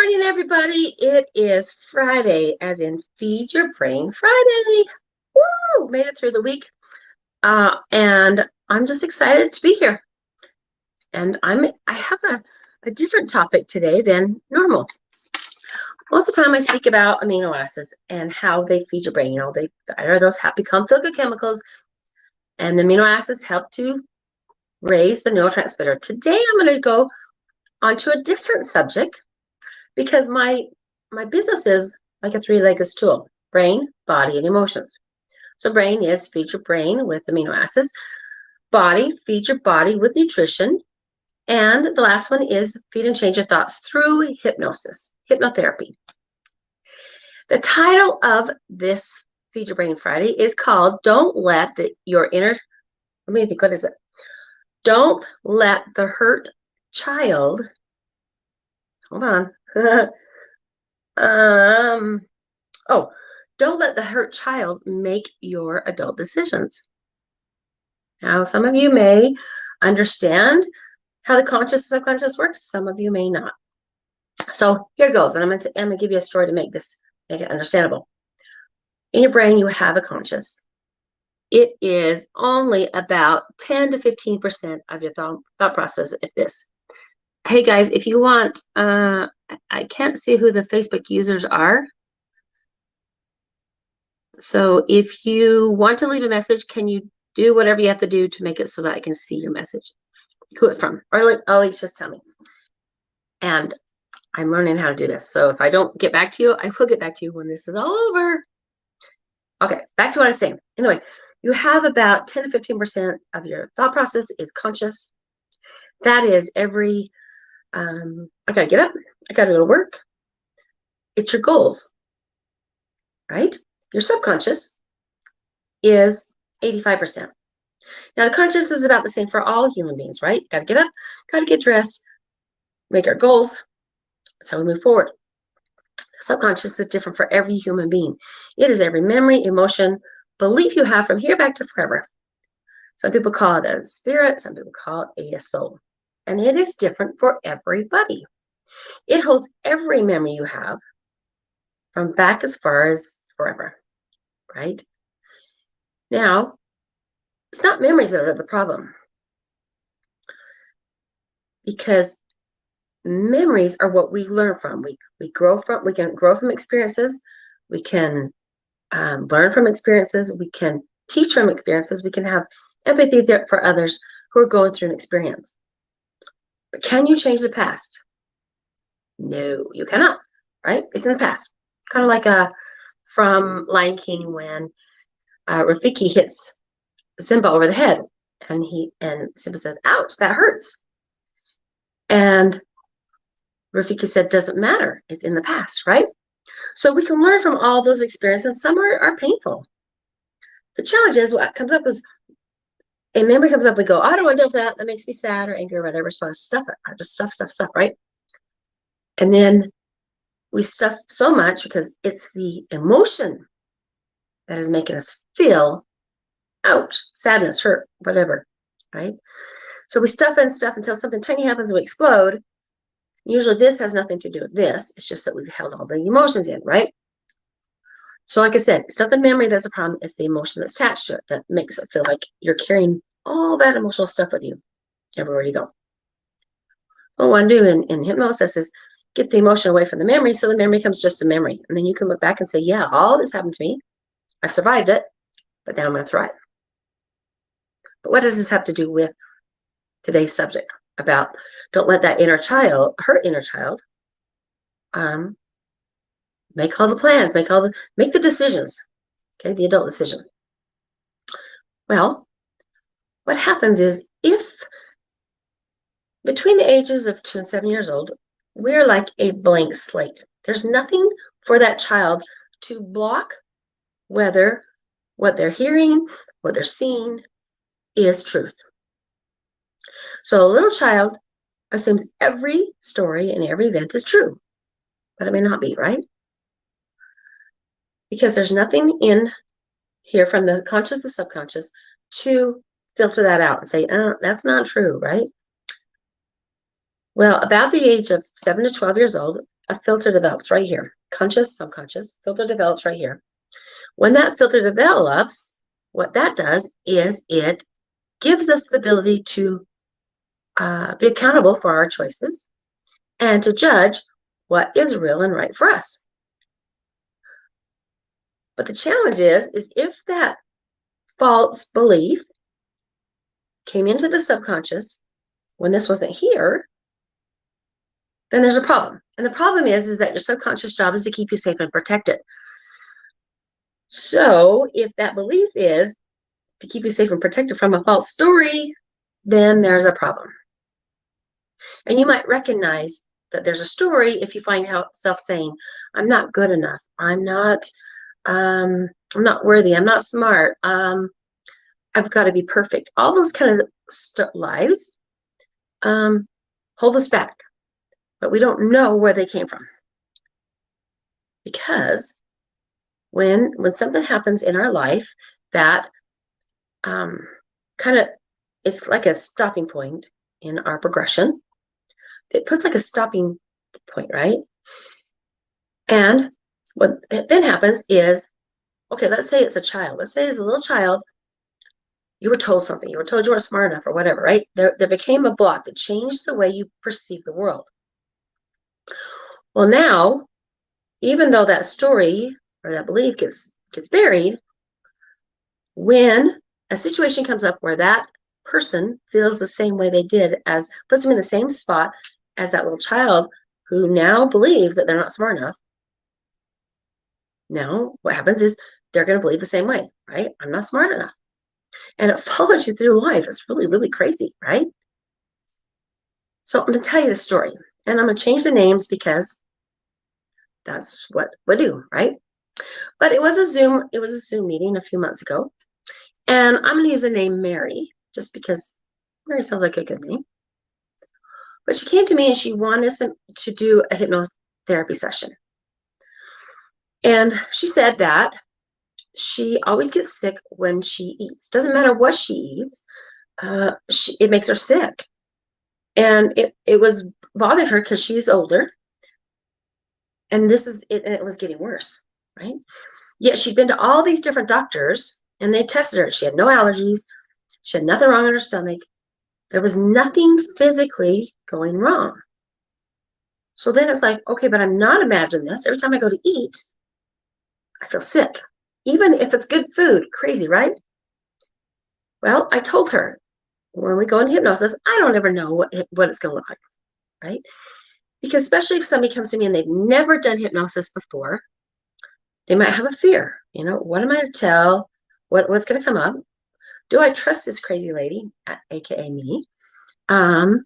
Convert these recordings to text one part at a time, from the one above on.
morning, everybody. It is Friday, as in Feed Your Brain Friday. Woo! Made it through the week. And I'm just excited to be here. And I have a different topic today than normal. Most of the time I speak about amino acids and how they feed your brain. They are those happy, calm, feel-good chemicals. And the amino acids help to raise the neurotransmitter. Today I'm going to go onto a different subject, because my business is like a three-legged stool: brain, body, and emotions. So brain is feed your brain with amino acids. Body, feed your body with nutrition. And the last one is feed and change your thoughts through hypnosis, hypnotherapy. The title of this Feed Your Brain Friday is called Don't Let Your Inner, let me think, what is it? Don't let the hurt child, hold on. Don't let the hurt child make your adult decisions. Now, some of you may understand how the conscious and subconscious works. Some of you may not. So here goes, and I'm going to give you a story to make it understandable. In your brain, you have a conscious. It is only about 10 to 15% of your thought process. If this, hey guys, if you want, I can't see who the Facebook users are. So if you want to leave a message, can you do whatever you have to do to make it so that I can see your message? Who it's from, or at least just tell me. And I'm learning how to do this. So if I don't get back to you, I will get back to you when this is all over. Okay, back to what I was saying. Anyway, you have about 10 to 15% of your thought process is conscious. That is every, I gotta get up, I gotta go to work. It's your goals, right? Your subconscious is 85%. Now, the conscious is about the same for all human beings, right? Got to get up, got to get dressed, make our goals. That's how we move forward. The subconscious is different for every human being. It is every memory, emotion, belief you have from here back to forever. Some people call it a spirit, some people call it a soul. And it is different for everybody. It holds every memory you have from back as far as forever, right? Now, it's not memories that are the problem, because memories are what we learn from. We grow from. We can grow from experiences. We can learn from experiences. We can teach from experiences. We can have empathy for others who are going through an experience. But can you change the past? No, you cannot. Right? It's in the past. Kind of like from Lion King, when Rafiki hits Simba over the head, and Simba says, "Ouch, that hurts." And Rafiki said, "Doesn't matter. It's in the past," right? So we can learn from all those experiences. Some are painful. The challenge is what comes up is a memory comes up. We go, "I don't want to deal with that. That makes me sad or angry or whatever." So I stuff it. I just stuff, right? And then we stuff so much because it's the emotion that is making us feel ouch, sadness, hurt, whatever, right? So we stuff and stuff until something tiny happens and we explode. Usually this has nothing to do with this. It's just that we've held all the emotions in, right? So like I said, it's not the memory that's a problem. It's the emotion that's attached to it that makes it feel like you're carrying all that emotional stuff with you everywhere you go. What I want to do in hypnosis is get the emotion away from the memory, so the memory becomes just a memory. And then you can look back and say, yeah, all this happened to me. I survived it, but now I'm going to thrive. But what does this have to do with today's subject about don't let that inner child, her inner child, make all the plans, make the decisions, okay, the adult decisions. Well, what happens is, if between the ages of 2 and 7 years old, we're like a blank slate. There's nothing for that child to block whether what they're hearing, what they're seeing is truth. So a little child assumes every story and every event is true, but it may not be, right? Because there's nothing in here from the conscious to subconscious to filter that out and say, oh, that's not true, right? Well, about the age of 7 to 12 years old, a filter develops right here. Conscious, subconscious, filter develops right here. When that filter develops, what that does is it gives us the ability to be accountable for our choices and to judge what is real and right for us. But the challenge is if that false belief came into the subconscious when this wasn't here, then there's a problem. And the problem is that your subconscious job is to keep you safe and protected. So if that belief is to keep you safe and protected from a false story, then there's a problem. And you might recognize that there's a story if you find yourself saying, I'm not good enough. I'm not worthy. I'm not smart. I've got to be perfect. All those kind of lies hold us back, but we don't know where they came from. Because when something happens in our life that kind of it's like a stopping point in our progression, it puts like a stopping point, right? And what then happens is, okay, let's say it's a child. Let's say as a little child, you were told something. You were told you weren't smart enough or whatever, right? There became a block that changed the way you perceive the world. Well, now, even though that story or that belief gets buried, when a situation comes up where that person feels the same way they did, puts them in the same spot as that little child who now believes that they're not smart enough. Now, what happens is they're going to believe the same way, right? I'm not smart enough. And it follows you through life. It's really, really crazy, right? So I'm going to tell you the story. And I'm going to change the names because that's what we do, right? But it was a Zoom meeting a few months ago. And I'm going to use the name Mary, just because Mary sounds like a good name. But she came to me and she wanted to do a hypnotherapy session. And she said that she always gets sick when she eats. Doesn't matter what she eats, it makes her sick. And it was bothering her because she's older. And it was getting worse, right? Yet she'd been to all these different doctors and they tested her. She had no allergies. She had nothing wrong in her stomach. There was nothing physically going wrong. So then it's like, okay, but I'm not imagining this. Every time I go to eat, I feel sick. Even if it's good food. Crazy, right? Well, I told her, when we go into hypnosis, I don't ever know what it's going to look like, right? Because especially if somebody comes to me and they've never done hypnosis before, they might have a fear. You know, what am I to tell? What's going to come up? Do I trust this crazy lady, aka me? And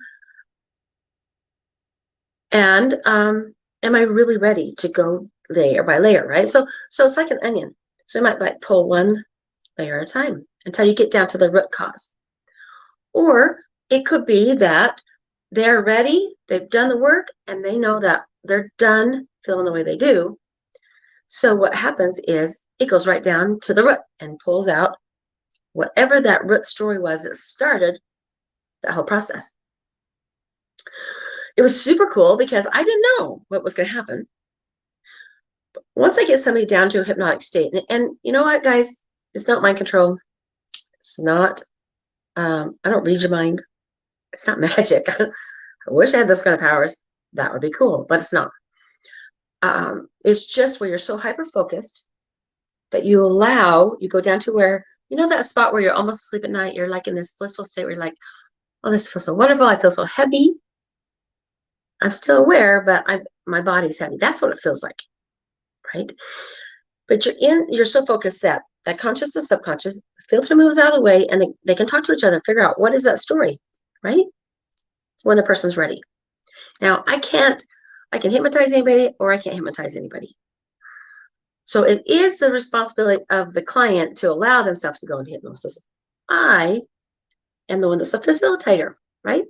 am I really ready to go layer by layer, right? So it's like an onion. So you might like pull one layer at a time until you get down to the root cause. Or it could be that they're ready, they've done the work, and they know that they're done feeling the way they do. So what happens is it goes right down to the root and pulls out whatever that root story was that started that whole process. It was super cool because I didn't know what was going to happen. But once I get somebody down to a hypnotic state, and you know what, guys, it's not mind control. It's not, I don't read your mind. It's not magic. I wish I had those kind of powers. That would be cool, but it's not. It's just where you're so hyper-focused that you go down to where, you know, that spot where you're almost asleep at night, you're like in this blissful state where you're like, oh, this feels so wonderful. I feel so heavy. I'm still aware, but my body's heavy. That's what it feels like, right? But you're so focused that conscious and subconscious filter moves out of the way, and they can talk to each other and figure out what is that story, right? When the person's ready. Now, I can hypnotize anybody or I can't hypnotize anybody. So it is the responsibility of the client to allow themselves to go into hypnosis. I am the one that's a facilitator, right?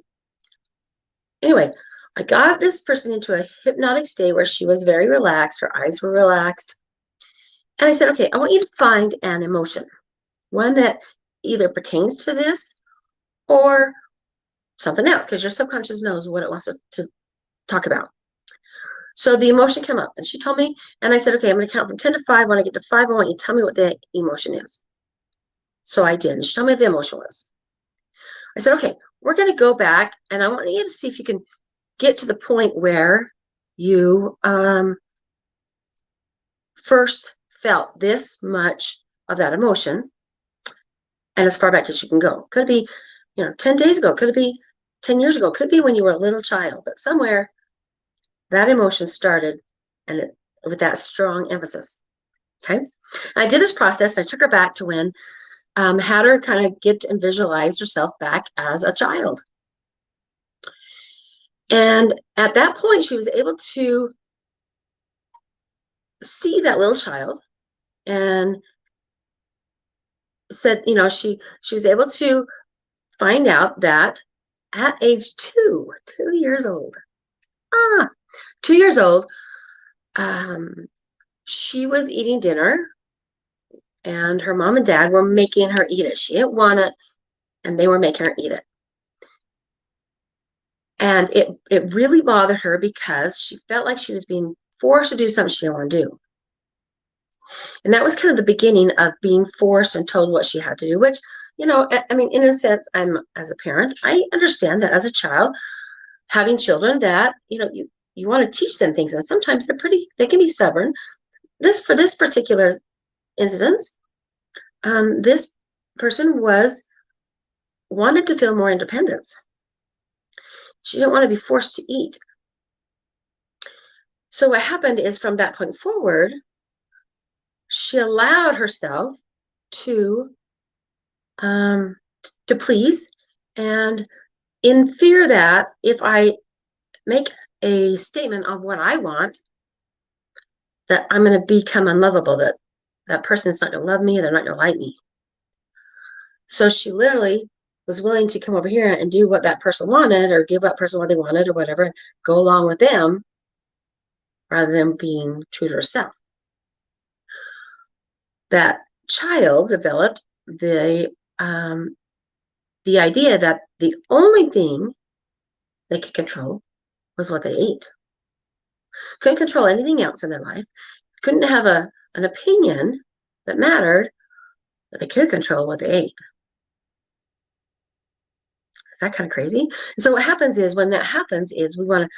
Anyway, I got this person into a hypnotic state where she was very relaxed. Her eyes were relaxed. And I said, okay, I want you to find an emotion, one that either pertains to this or something else, because your subconscious knows what it wants to talk about. So the emotion came up and she told me, and I said, okay, I'm going to count from 10 to 5. When I get to 5, I want you to tell me what the emotion is. So I did. And she told me what the emotion was. I said, okay, we're going to go back and I want you to see if you can get to the point where you first felt this much of that emotion, and as far back as you can go. Could be, 10 days ago, could it be 10 years ago, could be when you were a little child, but somewhere that emotion started, and with that strong emphasis. Okay. I did this process. I took her back to when, had her kind of get and visualize herself back as a child. And at that point, she was able to see that little child, and said, she was able to find out that at age 2 years old, 2 years old, she was eating dinner, and her mom and dad were making her eat it. She didn't want it, and they were making her eat it. And it really bothered her because she felt like she was being forced to do something she didn't want to do. And that was kind of the beginning of being forced and told what she had to do, which, I mean, in a sense, as a parent, I understand that as a child, having children that, you want to teach them things. And sometimes they can be stubborn. For this particular incident, this person wanted to feel more independence. She didn't want to be forced to eat. So what happened is, from that point forward, she allowed herself to please, and in fear that if I make a statement of what I want, that I'm going to become unlovable, that person's not going to love me, they're not going to like me. So she literally was willing to come over here and do what that person wanted, or give that person what they wanted, or whatever, go along with them, rather than being true to herself. That child developed the idea that the only thing they could control was what they ate. Couldn't control anything else in their life. Couldn't have an opinion that mattered, but they could control what they ate. Is that kind of crazy? So what happens is, when that happens, is we want to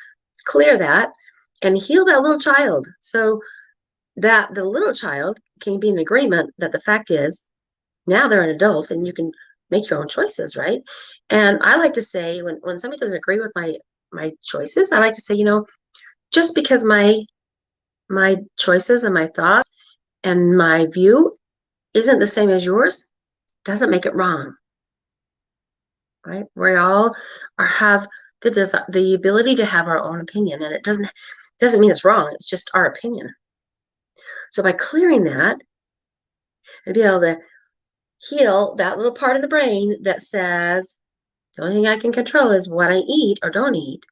clear that and heal that little child, so that the little child can be in agreement that the fact is, now they're an adult and you can make your own choices, right? And I like to say, when somebody doesn't agree with my choices, I like to say, just because my choices and my thoughts and my view isn't the same as yours, doesn't make it wrong, right? We all have the ability to have our own opinion, and it doesn't mean it's wrong. It's just our opinion. So by clearing that, and be able to heal that little part of the brain that says the only thing I can control is what I eat or don't eat,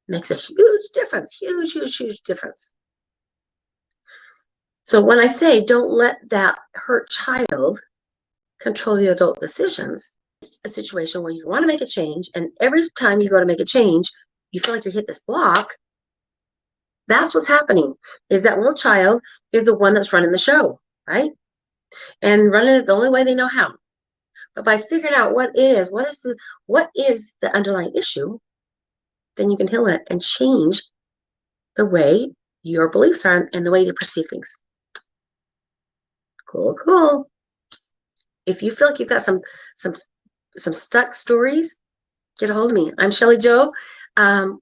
makes a huge difference. Huge, huge, huge difference. So when I say don't let that hurt child control the adult decisions, it's a situation where you want to make a change, and every time you go to make a change, you feel like you hit this block. That's what's happening, is that little child is the one that's running the show, right? And running it the only way they know how. But by figuring out what is the underlying issue, then you can heal it and change the way your beliefs are and the way you perceive things. Cool. If you feel like you've got some stuck stories, get a hold of me. I'm Shelly Jo,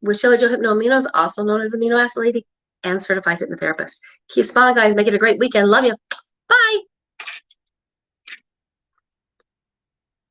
with Shelly Jo Hypno Aminos, also known as Amino Acid Lady and certified hypnotherapist. Keep smiling, guys. Make it a great weekend. Love you.